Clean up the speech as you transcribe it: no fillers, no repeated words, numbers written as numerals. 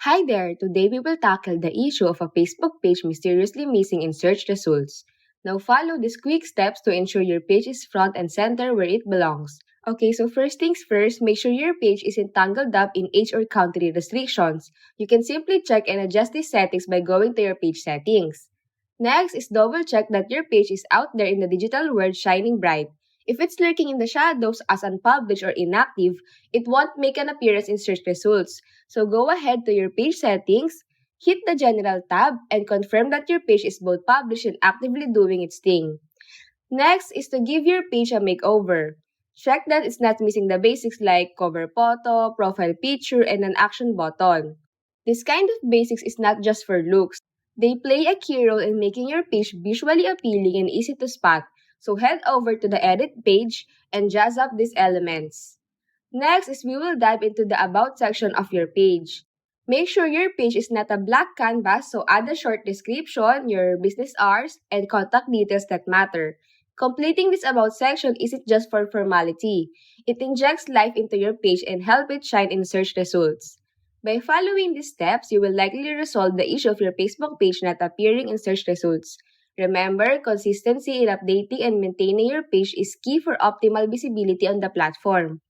Hi there! Today we will tackle the issue of a Facebook page mysteriously missing in search results. Now follow these quick steps to ensure your page is front and center where it belongs. Okay, so first things first, make sure your page isn't tangled up in age or country restrictions. You can simply check and adjust these settings by going to your page settings. Next is double check that your page is out there in the digital world shining bright. If it's lurking in the shadows as unpublished or inactive, it won't make an appearance in search results. So go ahead to your page settings, hit the General tab, and confirm that your page is both published and actively doing its thing. Next is to give your page a makeover. Check that it's not missing the basics like cover photo, profile picture, and an action button. This kind of basics is not just for looks. They play a key role in making your page visually appealing and easy to spot. So head over to the edit page and jazz up these elements. Next is we will dive into the About section of your page. Make sure your page is not a blank canvas, so add a short description, your business hours, and contact details that matter. Completing this About section isn't just for formality. It injects life into your page and help it shine in search results. By following these steps, you will likely resolve the issue of your Facebook page not appearing in search results. Remember, consistency in updating and maintaining your page is key for optimal visibility on the platform.